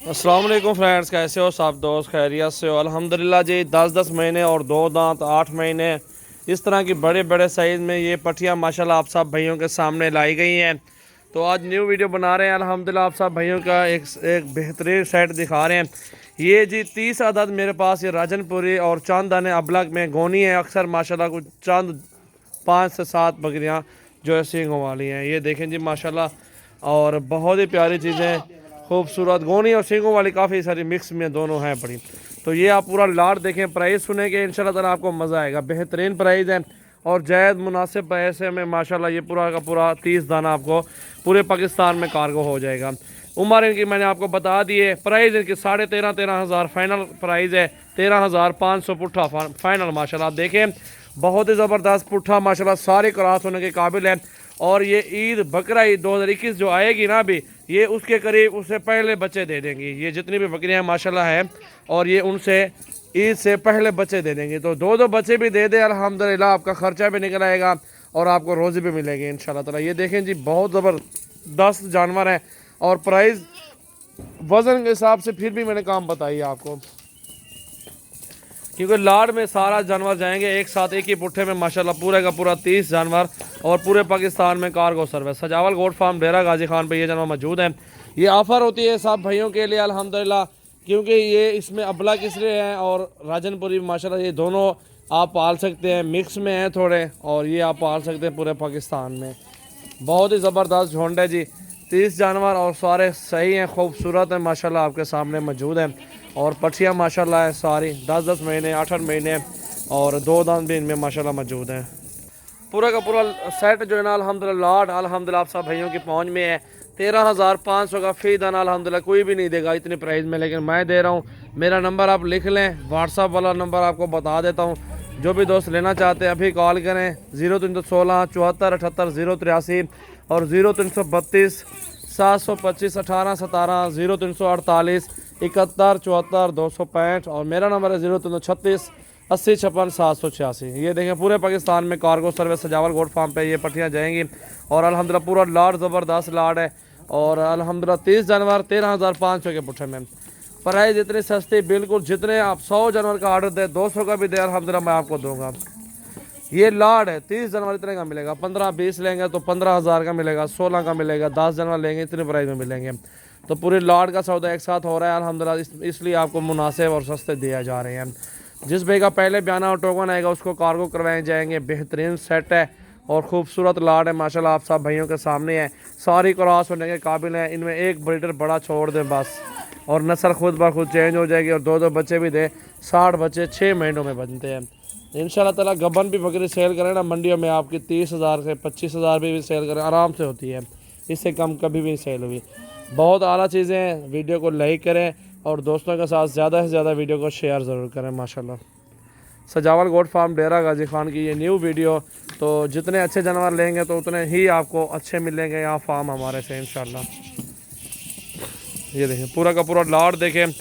अस्सलाम वालेकुम फ्रेंड्स, कैसे हो सब दोस्त? खैरियत से हो? अल्हम्दुलिल्लाह जी। 10-10 महीने और 2 दांत 8 महीने इस तरह की बड़े बड़े साइज़ में ये पट्टियाँ माशाल्लाह आप सब भाइयों के सामने लाई गई हैं। तो आज न्यू वीडियो बना रहे हैं अल्हम्दुलिल्लाह आप सब भाइयों का एक बेहतरीन सेट दिखा रहे हैं। ये जी 30 अदद मेरे पास ये राजनपुरी और चांदाने अबलग में गोनी है। अक्सर माशाल्लाह कुछ चंद 5 से 7 बकरियाँ जो है सींगों वाली हैं। ये देखें जी माशाल्लाह, और बहुत ही प्यारी चीज़ें, खूबसूरत गोनी और सींगों वाली काफ़ी सारी मिक्स में दोनों हैं बड़ी। तो ये आप पूरा लाट देखें, प्राइस सुने के इंशाल्लाह ताला आपको मज़ा आएगा। बेहतरीन प्राइस है और जायज़ मुनासिब पैसे में माशाल्लाह ये पूरा का पूरा 30 दाना आपको पूरे पाकिस्तान में कार्गो हो जाएगा। उम्र इनकी मैंने आपको बता दी है। प्राइस इनकी 13,500 हज़ार फाइनल प्राइस है। 13,500 पुट्ठा फाइनल माशाल्लाह। आप देखें बहुत ही ज़बरदस्त पुट्ठा माशाल्लाह, सारे क्रॉस होने के काबिल है। और ये ईद बकरा ईद 2021 जो आएगी ना अभी, ये उसके करीब उससे पहले बच्चे दे देंगी। ये जितनी भी बकरियां माशाल्लाह हैं, और ये उनसे ईद से पहले बच्चे दे देंगी। तो 2-2 बच्चे भी दे दे अल्हम्दुलिल्लाह, आपका ख़र्चा भी निकल आएगा और आपको रोज़ी भी मिलेगी इंशाल्लाह ताला। ये देखें जी बहुत ज़बरदस्त जानवर है और प्राइस वज़न के हिसाब से फिर भी मैंने काम बताई आपको, क्योंकि लाड में सारा जानवर जाएंगे एक साथ एक ही पुट्ठे में माशाल्लाह पूरे का पूरा 30 जानवर और पूरे पाकिस्तान में कार्गो सर्विस। सजावल गोट फार्म डेरा गाजी खान पे ये जानवर मौजूद हैं। ये ऑफ़र होती है सब भाइयों के लिए अल्हम्दुलिल्लाह, क्योंकि ये इसमें अबला किसरे हैं और राजनपुरी माशाल्लाह ये दोनों आप पाल सकते हैं। मिक्स में हैं थोड़े, और ये आप पाल सकते हैं पूरे पाकिस्तान में। बहुत ही ज़बरदस्त झुंड है जी, 30 जानवर और सारे सही हैं, खूबसूरत हैं माशाल्लाह, आपके सामने मौजूद हैं। और पट्टियाँ माशाल्लाह है सारी 10-10 महीने 8-8 महीने और 2 दांत भी इनमें माशाल्लाह मौजूद हैं। पूरा का पूरा सेट जो है ना अल्हम्दुलिल्लाह लाड अल्हम्दुलिल्लाह आप सब भाइयों की पहुंच में है। 13,500 का फ़ी दाना अल्हम्दुलिल्लाह कोई भी नहीं देगा इतनी प्राइस में, लेकिन मैं दे रहा हूँ। मेरा नंबर आप लिख लें, व्हाट्सअप वाला नंबर आपको बता देता हूँ। जो भी दोस्त लेना चाहते हैं अभी कॉल करें 0316 74 78 083 और 0332 725 18 17 0348 71 74 265 और मेरा नंबर है 0336 80 56 786। ये देखें पूरे पाकिस्तान में कार्गो सर्विस सजावल गोट फार्म पे ये पट्टियाँ जाएंगी और अल्हम्दुलिल्लाह पूरा लाड ज़बरदस्त लाड है। और अल्हम्दुलिल्लाह 30 जानवर 13,500 के पुट्ठे में प्राइस इतनी सस्ती, बिल्कुल जितने आप 100 जानवर का ऑर्डर दे 200 का भी दे अल्हम्दुलिल्लाह मैं आपको दूंगा। ये लाड है 30 जानवर इतने का मिलेगा। 15-20 लेंगे तो 15,000 का मिलेगा, 16 का मिलेगा, 10 जानवर लेंगे इतने प्राइस में मिलेंगे। तो पूरे लाड का सौदा एक साथ हो रहा है अल्हम्दुलिल्लाह, इसलिए आपको मुनासिब और सस्ते दिए जा रहे हैं। जिस भाई का पहले बयाना और टोकन आएगा उसको कार्गो करवाए जाएंगे। बेहतरीन सेट है और खूबसूरत लाड है माशाल्लाह, आप सब भाइयों के सामने है। सारी क्रॉस होने के काबिल है। इनमें एक ब्रीडर बड़ा छोड़ दें बस, और नस्ल खुद ब खुद चेंज हो जाएगी और 2-2 बच्चे भी दे। 60 बच्चे 6 महीनों में बनते हैं इंशाल्लाह ताला। गबन भी बकरी सेल करें ना मंडियों में आपकी 30,000 से 25,000 भी सेल करें आराम से होती है, इससे कम कभी भी सेल हुई। बहुत आला चीज़ें हैं। वीडियो को लाइक करें और दोस्तों के साथ ज़्यादा से ज़्यादा वीडियो को शेयर ज़रूर करें माशाल्लाह। सजावल गोट फार्म डेरा गाजी खान की ये न्यू वीडियो। तो जितने अच्छे जानवर लेंगे तो उतने ही आपको अच्छे मिलेंगे यहाँ फार्म हमारे से इंशाल्लाह। ये देखें पूरा का पूरा लाड देखें,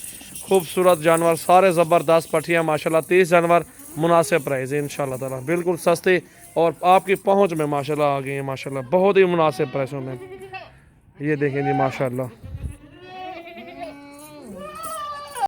खूबसूरत जानवर, सारे ज़बरदस्त पट्टियाँ माशाल्लाह। 30 जानवर मुनासिब प्राइस है इंशाल्लाह ताला, बिल्कुल सस्ती और आपकी पहुंच में माशाल्लाह आ गई है माशाल्लाह, बहुत ही मुनासिब प्राइसों में। ये देखें जी माशाल्लाह।